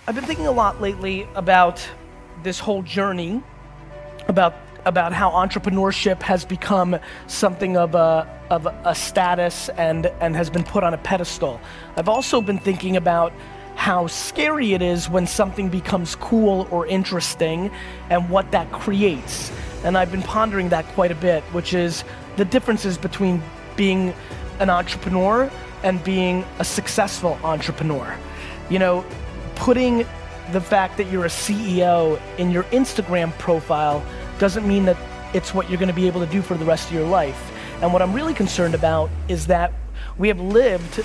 I've been thinking a lot lately about this whole journey, about how entrepreneurship has become something of a status and has been put on a pedestal. I've also been thinking about how scary it is when something becomes cool or interesting and what that creates. And I've been pondering that quite a bit, which is the differences between being an entrepreneur and being a successful entrepreneur. You know, putting the fact that you're a CEO in your Instagram profile doesn't mean that it's what you're gonna be able to do for the rest of your life. And what I'm really concerned about is that we have lived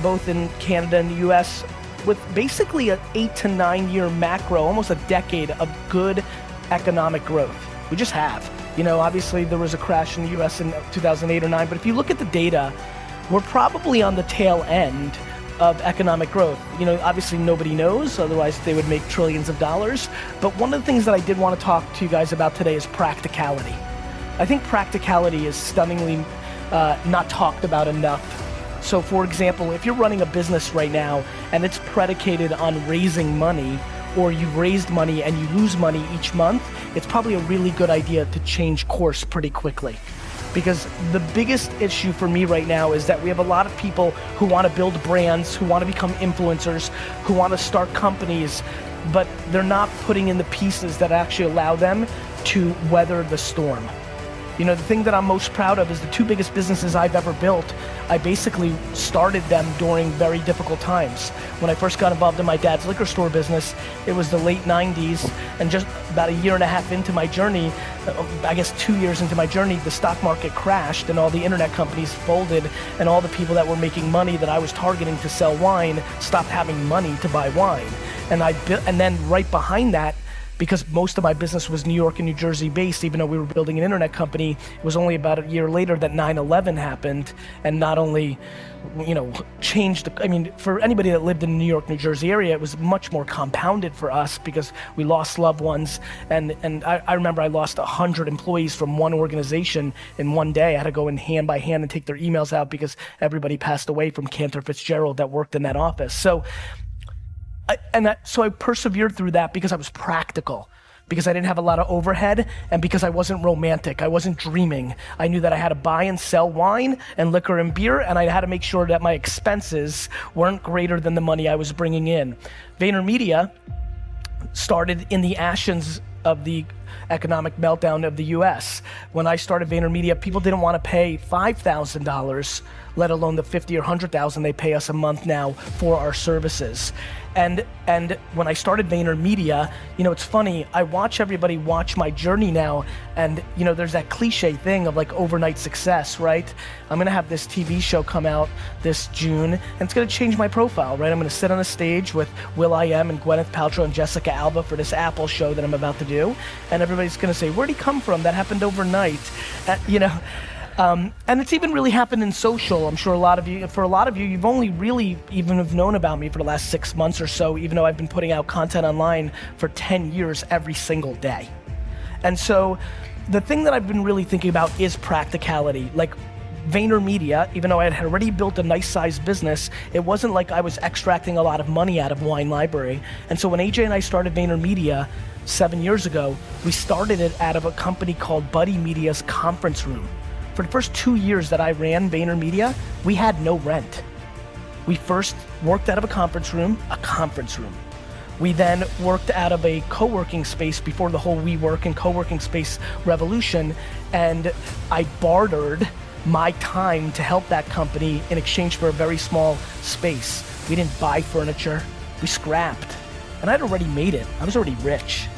both in Canada and the US with basically an 8 to 9 year macro, almost a decade of good economic growth. We just have. You know, obviously there was a crash in the US in 2008 or 9, but if you look at the data, we're probably on the tail end of economic growth. You know, obviously nobody knows, otherwise they would make trillions of dollars. But one of the things that I did want to talk to you guys about today is practicality. I think practicality is stunningly not talked about enough. So for example, if you're running a business right now and it's predicated on raising money, or you've raised money and you lose money each month, it's probably a really good idea to change course pretty quickly. Because the biggest issue for me right now is that we have a lot of people who want to build brands, who want to become influencers, who want to start companies, but they're not putting in the pieces that actually allow them to weather the storm. You know, the thing that I'm most proud of is the 2 biggest businesses I've ever built. I basically started them during very difficult times. When I first got involved in my dad's liquor store business, it was the late 90s, and just about a year and a half into my journey, I guess 2 years into my journey, the stock market crashed and all the internet companies folded, and all the people that were making money that I was targeting to sell wine stopped having money to buy wine. And then right behind that, because most of my business was New York and New Jersey based, even though we were building an internet company, it was only about a year later that 9/11 happened, and not only, you know, changed, I mean, for anybody that lived in the New York, New Jersey area, it was much more compounded for us because we lost loved ones, and I remember I lost 100 employees from one organization in one day. I had to go in hand by hand and take their emails out because everybody passed away from Cantor Fitzgerald that worked in that office. So I persevered through that because I was practical, because I didn't have a lot of overhead, and because I wasn't romantic, I wasn't dreaming. I knew that I had to buy and sell wine and liquor and beer, and I had to make sure that my expenses weren't greater than the money I was bringing in. VaynerMedia started in the ashes of the economic meltdown of the US. When I started VaynerMedia, people didn't want to pay $5,000, let alone the $50,000 or $100,000 they pay us a month now for our services. And when I started VaynerMedia, you know, it's funny, I watch everybody watch my journey now, and you know, there's that cliche thing of like overnight success, right? I'm gonna have this TV show come out this June, and it's gonna change my profile, right? I'm gonna sit on a stage with Will.i.am and Gwyneth Paltrow and Jessica Alba for this Apple show that I'm about to do, and everybody's gonna say, where'd he come from? That happened overnight, you know? And it's even really happened in social. I'm sure for a lot of you, you've only really even have known about me for the last 6 months or so, even though I've been putting out content online for 10 years every single day. And so the thing that I've been really thinking about is practicality. Like VaynerMedia, even though I had already built a nice sized business, it wasn't like I was extracting a lot of money out of Wine Library. And so when AJ and I started VaynerMedia 7 years ago, we started it out of a company called Buddy Media's conference room. For the first 2 years that I ran VaynerMedia, we had no rent. We first worked out of a conference room. We then worked out of a co-working space before the whole WeWork and co-working space revolution, and I bartered my time to help that company in exchange for a very small space. We didn't buy furniture, we scrapped. And I'd already made it, I was already rich,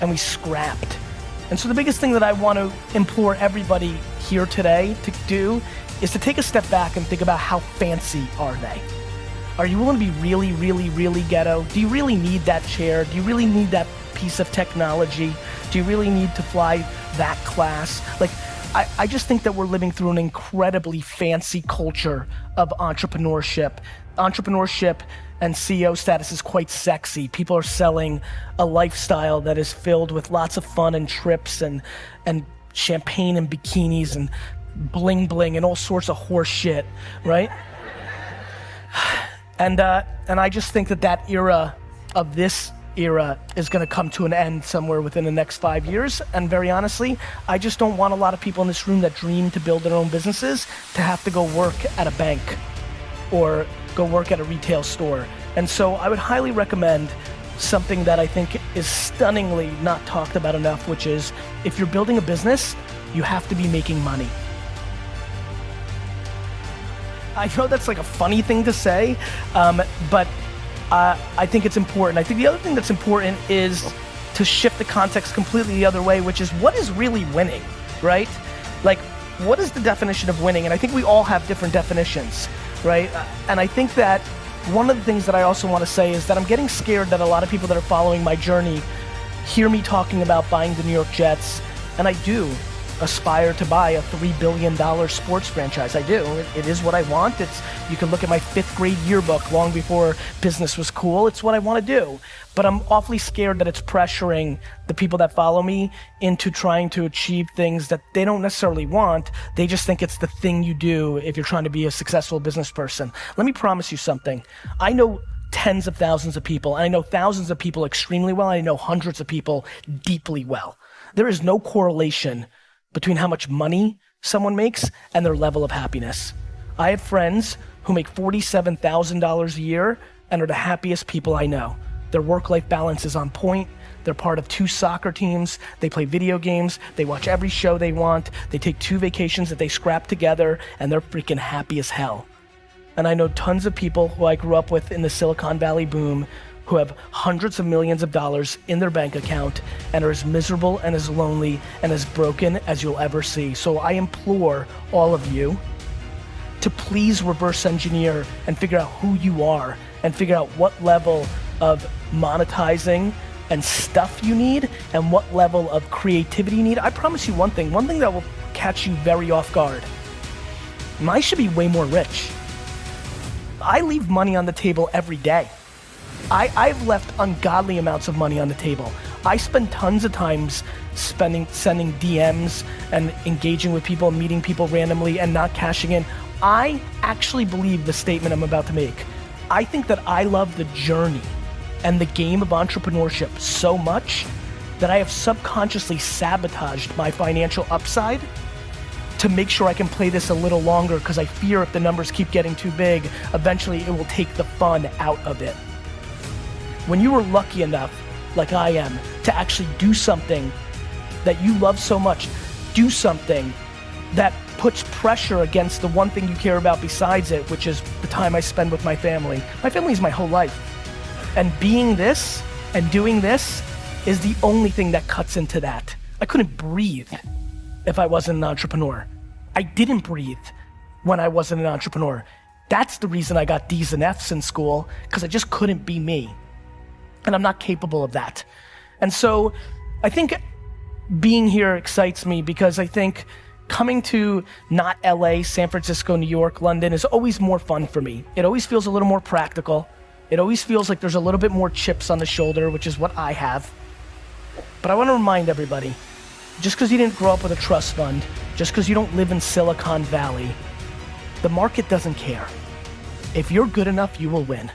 and we scrapped. And so the biggest thing that I want to implore everybody here today to do is to take a step back and think about how fancy are they? Are you willing to be really, really, really ghetto? Do you really need that chair? Do you really need that piece of technology? Do you really need to fly that class? Like, I just think that we're living through an incredibly fancy culture of entrepreneurship. Entrepreneurship and CEO status is quite sexy. People are selling a lifestyle that is filled with lots of fun and trips and champagne and bikinis and bling bling and all sorts of horse shit, right? And I just think that era of this era is gonna come to an end somewhere within the next 5 years. And very honestly, I just don't want a lot of people in this room that dream to build their own businesses to have to go work at a bank or go work at a retail store. And so I would highly recommend something that I think is stunningly not talked about enough, which is if you're building a business, you have to be making money. I know that's like a funny thing to say, but I think it's important. I think the other thing that's important is to shift the context completely the other way, which is what is really winning, right? Like, what is the definition of winning? And I think we all have different definitions, right? And I think that one of the things that I also want to say is that I'm getting scared that a lot of people that are following my journey hear me talking about buying the New York Jets, and I do aspire to buy a $3 billion sports franchise. I do. It is what I want. You can look at my 5th grade yearbook long before business was cool. It's what I want to do. But I'm awfully scared that it's pressuring the people that follow me into trying to achieve things that they don't necessarily want. They just think it's the thing you do if you're trying to be a successful business person. Let me promise you something. I know tens of thousands of people, and I know thousands of people extremely well. I know hundreds of people deeply well. There is no correlation between how much money someone makes and their level of happiness. I have friends who make $47,000 a year and are the happiest people I know. Their work-life balance is on point. They're part of 2 soccer teams. They play video games. They watch every show they want. They take 2 vacations that they scrap together, and they're freaking happy as hell. And I know tons of people who I grew up with in the Silicon Valley boom who have hundreds of millions of dollars in their bank account and are as miserable and as lonely and as broken as you'll ever see. So I implore all of you to please reverse engineer and figure out who you are and figure out what level of monetizing and stuff you need and what level of creativity you need. I promise you one thing that will catch you very off guard. I should be way more rich. I leave money on the table every day. I've left ungodly amounts of money on the table. I spend tons of times sending DMs and engaging with people, meeting people randomly and not cashing in. I actually believe the statement I'm about to make. I think that I love the journey and the game of entrepreneurship so much that I have subconsciously sabotaged my financial upside to make sure I can play this a little longer because I fear if the numbers keep getting too big, eventually it will take the fun out of it. When you are lucky enough, like I am, to actually do something that you love so much, do something that puts pressure against the one thing you care about besides it, which is the time I spend with my family. My family is my whole life. And being this and doing this is the only thing that cuts into that. I couldn't breathe if I wasn't an entrepreneur. I didn't breathe when I wasn't an entrepreneur. That's the reason I got D's and F's in school, because I just couldn't be me. And I'm not capable of that. And so I think being here excites me because I think coming to not LA, San Francisco, New York, London is always more fun for me. It always feels a little more practical. It always feels like there's a little bit more chips on the shoulder, which is what I have. But I want to remind everybody, just because you didn't grow up with a trust fund, just because you don't live in Silicon Valley, the market doesn't care. If you're good enough, you will win.